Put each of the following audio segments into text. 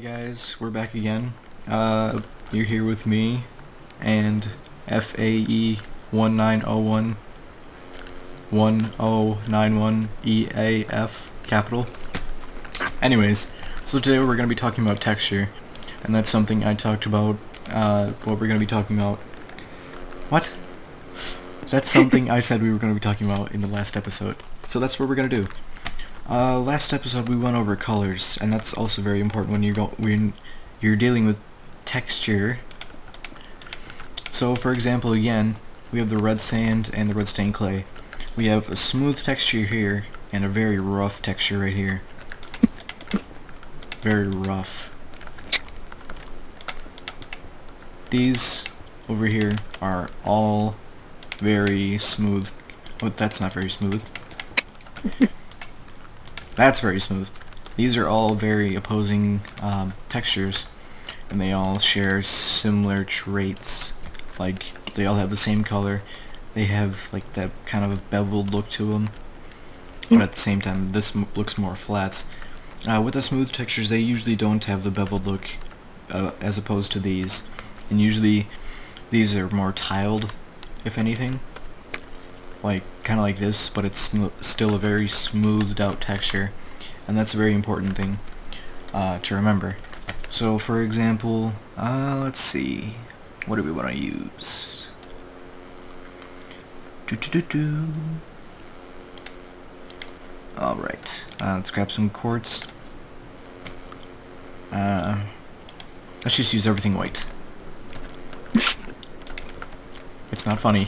guys, we're back again. You're here with me and FAE 1901 1091 EAF capital. Anyways, so today we're going to be talking about texture, and that's something I talked about, what we're going to be talking about. What? That's something I said we were going to be talking about in the last episode. So that's what we're going to do. Last episode we went over colors, and that's also very important when you're dealing with texture. So for example, again, we have the red sand and the red stained clay. We have a smooth texture here and a very rough texture right here. Very rough. These over here are all very smooth. Oh, that's not very smooth. That's very smooth. These are all very opposing textures, and they all share similar traits. Like, they all have the same color. They have like that kind of a beveled look to them, but at the same time, this looks more flat. With the smooth textures, they usually don't have the beveled look, as opposed to these. And usually, these are more tiled, if anything. Like, kind of like this, but it's still a very smoothed out texture, and that's a very important thing to remember. So for example, let's see, what do we want to use? Alright, let's grab some quartz. Let's just use everything white. It's not funny.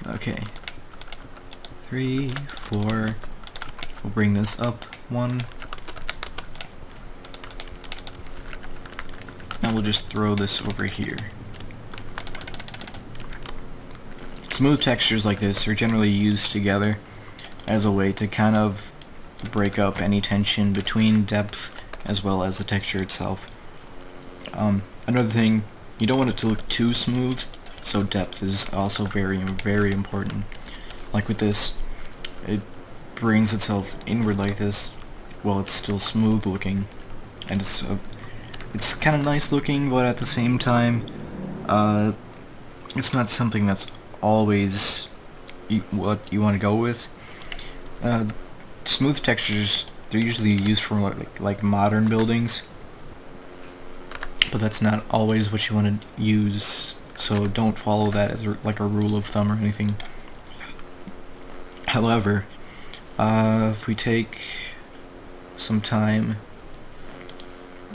Okay. 3, 4. We'll bring this up 1. And we'll just throw this over here. Smooth textures like this are generally used together as a way to kind of break up any tension between depth as well as the texture itself. Another thing, you don't want it to look too smooth, so depth is also very, very important. Like with this, it brings itself inward like this, while it's still smooth looking, and it's kind of nice looking, but at the same time, it's not something that's always what you want to go with. Smooth textures, they're usually used for like modern buildings, but that's not always what you want to use. So don't follow that as like a rule of thumb or anything. However, if we take some time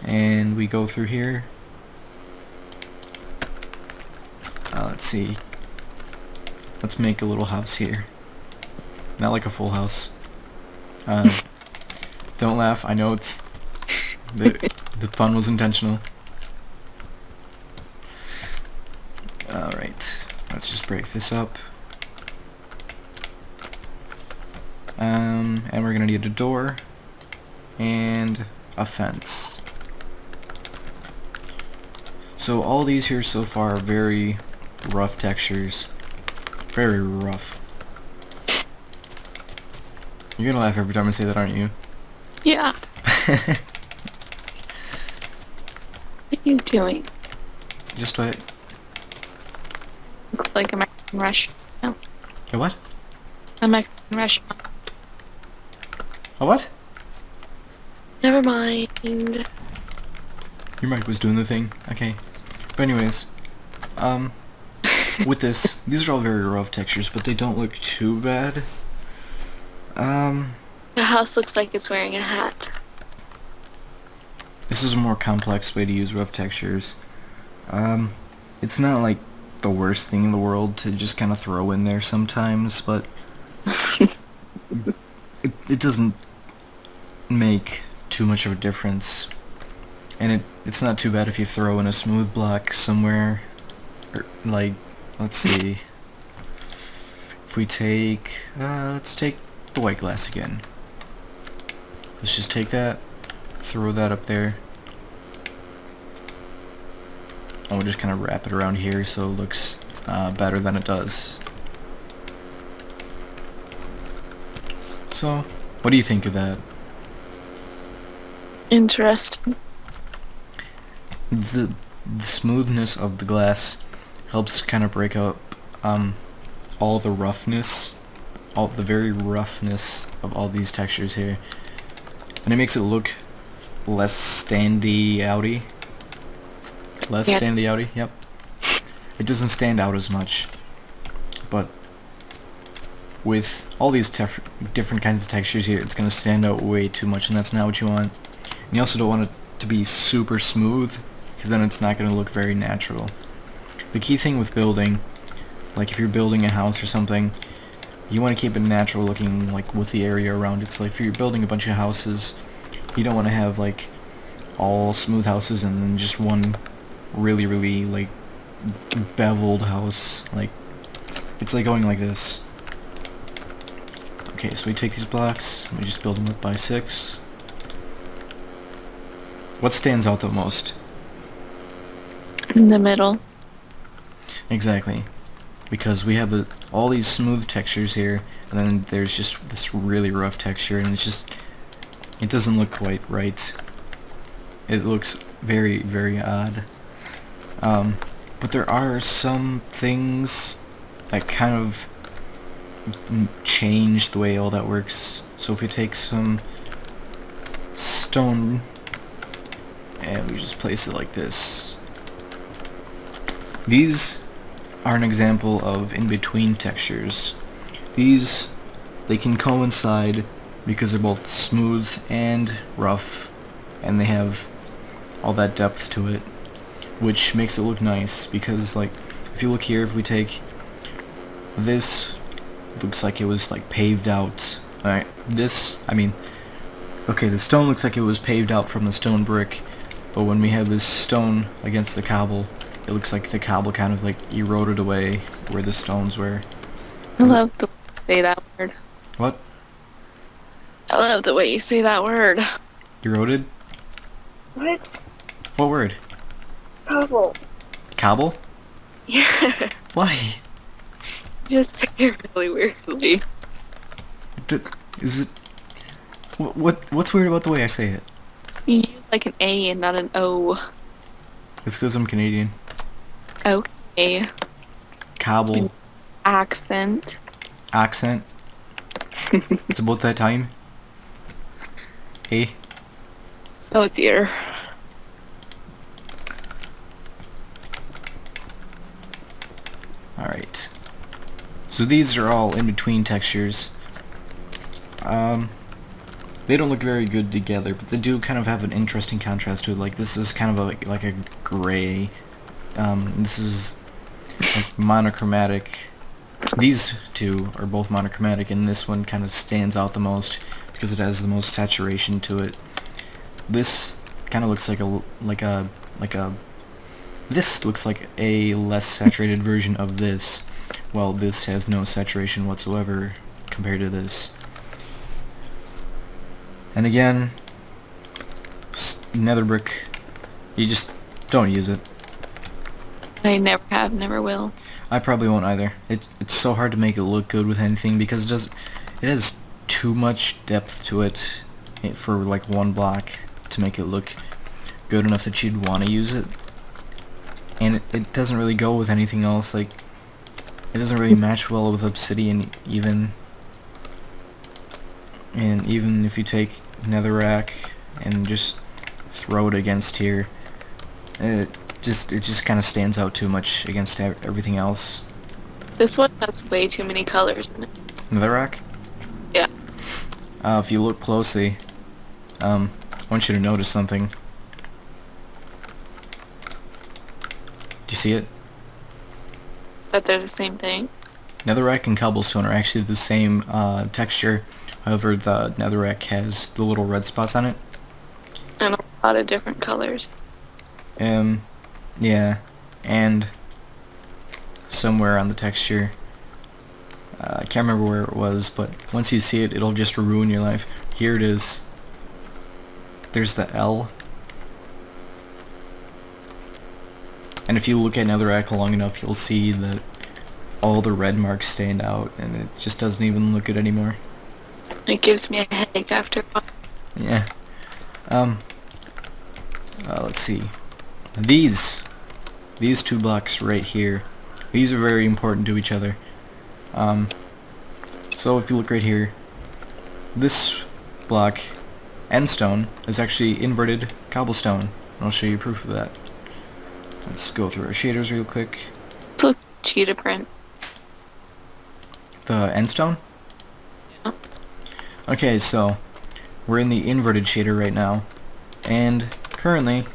and we go through here, let's see. Let's make a little house here. Not like a full house. Don't laugh. I know it's the pun was intentional. Alright, let's just break this up. And we're gonna need a door and a fence. So all these here so far are very rough textures. Very rough. You're gonna laugh every time I say that, aren't you? Yeah. What are you doing? Just wait. Looks like a Mexican restaurant. A what? A Mexican restaurant. A what? Never mind. Your mic was doing the thing. Okay. But anyways, with this, these are all very rough textures, but they don't look too bad. The house looks like it's wearing a hat. This is a more complex way to use rough textures. It's not like the worst thing in the world to just kind of throw in there sometimes, but it doesn't make too much of a difference. And it's not too bad if you throw in a smooth block somewhere, or like, let's see, if we take, let's take the white glass again. Let's just take that, throw that up there, and we'll just kind of wrap it around here so it looks better than it does. So, what do you think of that? Interesting. The smoothness of the glass helps kind of break up all the roughness, all the very roughness of all these textures here, and it makes it look less standy outy. Less Yeah. standy outy. Yep. It doesn't stand out as much, but with all these different kinds of textures here, it's gonna stand out way too much, and that's not what you want. And you also don't want it to be super smooth, because then it's not gonna look very natural. The key thing with building, like if you're building a house or something, you want to keep it natural looking, like with the area around it. So like if you're building a bunch of houses, you don't want to have like all smooth houses and then just one really like beveled house. Like it's like going like this. Okay, so we take these blocks and we just build them up by 6. What stands out the most? In the middle. Exactly. Because we have all these smooth textures here, and then there's just this really rough texture, and it doesn't look quite right. It looks very odd. But there are some things that kind of change the way all that works. So if we take some stone and we just place it like this, these are an example of in-between textures. These, they can coincide because they're both smooth and rough, and they have all that depth to it, which makes it look nice. Because like, if you look here, if we take this, looks like it was like paved out. Alright, this, I mean, okay, the stone looks like it was paved out from the stone brick, but when we have this stone against the cobble, it looks like the cobble kind of like eroded away where the stones were. I love the way you say that word. What? I love the way you say that word. Eroded? What? What word? Cobble. Cobble? Yeah. Why? You just say it really weirdly. Is it... What's weird about the way I say it? You use like an A and not an O. It's because I'm Canadian. Okay. Cobble. Accent. Accent. It's about that time. Eh? Oh dear. Alright. So these are all in-between textures. They don't look very good together, but they do kind of have an interesting contrast to it. Like this is kind of like a gray. This is like monochromatic. These two are both monochromatic, and this one kind of stands out the most because it has the most saturation to it. This kind of looks like a this looks like a less saturated version of this, while this has no saturation whatsoever compared to this. And again, nether brick, you just don't use it. I never have, never will. I probably won't either. It's so hard to make it look good with anything because it has too much depth to it for like one block to make it look good enough that you'd want to use it. And it doesn't really go with anything else. Like, it doesn't really match well with obsidian even. And even if you take netherrack and just throw it against here, it just kind of stands out too much against everything else. This one has way too many colors in it. Netherrack? Yeah. If you look closely, I want you to notice something. Do you see it? That they're the same thing. Netherrack and cobblestone are actually the same texture. However, the netherrack has the little red spots on it. And a lot of different colors. Yeah, and somewhere on the texture, I can't remember where it was, but once you see it, it'll just ruin your life. Here it is. There's the L. And if you look at netherrack long enough, you'll see that all the red marks stand out, and it just doesn't even look good anymore. It gives me a headache after a while. Yeah. let's see. These two blocks right here, these are very important to each other. So if you look right here, this block, end stone, is actually inverted cobblestone. I'll show you proof of that. Let's go through our shaders real quick. Look, cheetah print. The end stone? Yeah. Okay, so we're in the inverted shader right now, and currently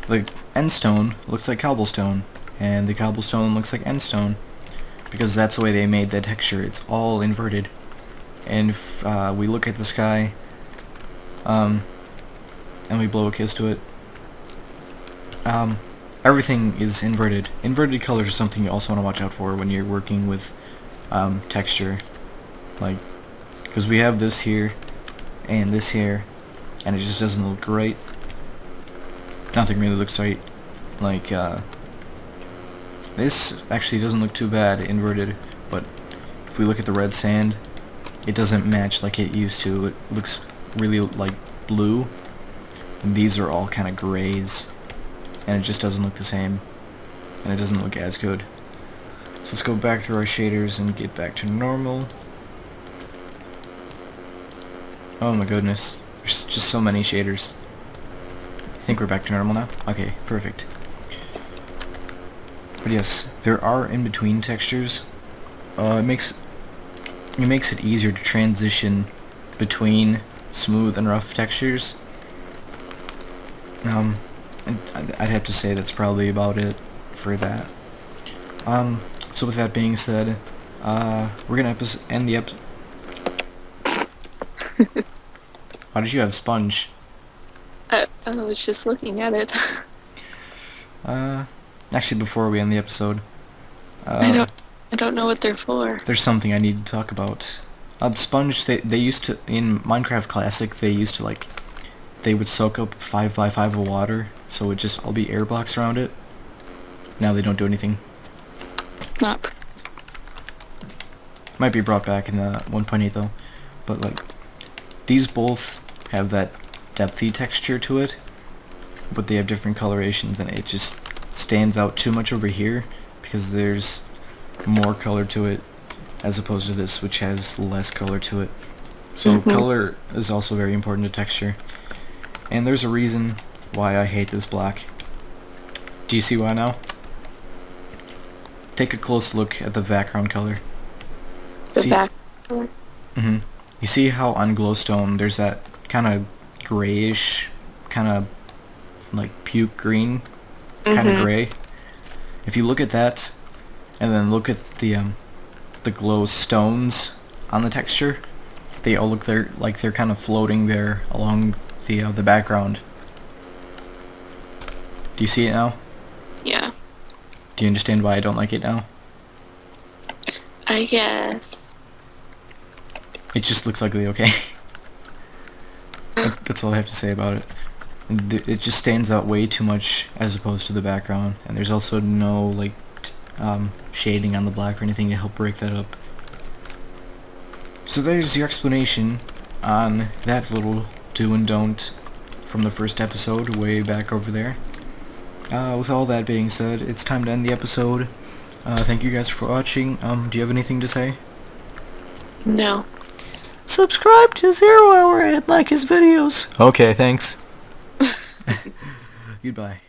the end stone looks like cobblestone, and the cobblestone looks like end stone, because that's the way they made that texture. It's all inverted. And if we look at the sky, and we blow a kiss to it, everything is inverted. Inverted colors are something you also want to watch out for when you're working with texture, like, because we have this here and this here, and it just doesn't look right. Nothing really looks right. Like, this actually doesn't look too bad inverted, but if we look at the red sand, it doesn't match like it used to. It looks really like blue, and these are all kind of grays, and it just doesn't look the same, and it doesn't look as good. So let's go back through our shaders and get back to normal. Oh my goodness, there's just so many shaders. I think we're back to normal now? Okay, perfect. But yes, there are in-between textures. It makes it easier to transition between smooth and rough textures. And I'd have to say that's probably about it for that. So with that being said, we're gonna end the episode. Why did you have sponge? I was just looking at it. Actually, before we end the episode, I don't know what they're for. there's something I need to talk about. Sponge, they used to, in Minecraft Classic, they used to, like, they would soak up 5x5 of water, so it would just all be air blocks around it. Now they don't do anything. Not. Might be brought back in the 1.8 though, but like, these both have that depthy texture to it, but they have different colorations, and it just stands out too much over here because there's more color to it as opposed to this, which has less color to it. So color is also very important to texture, and there's a reason why I hate this block. Do you see why now? Take a close look at the background color. The See? back color. You see how on glowstone there's that kind of grayish, kind of like puke green, kind of gray. If you look at that, and then look at the glow stones on the texture, they all look like they're kind of floating there along the background. Do you see it now? Yeah, Do you understand why I don't like it now? I guess. It just looks ugly, okay? That's all I have to say about it. It just stands out way too much as opposed to the background, and there's also no like shading on the black or anything to help break that up. So there's your explanation on that little do and don't from the first episode way back over there. With all that being said, it's time to end the episode. Thank you guys for watching. Do you have anything to say? No. Subscribe to ZeroHour and like his videos. Okay, thanks. Goodbye.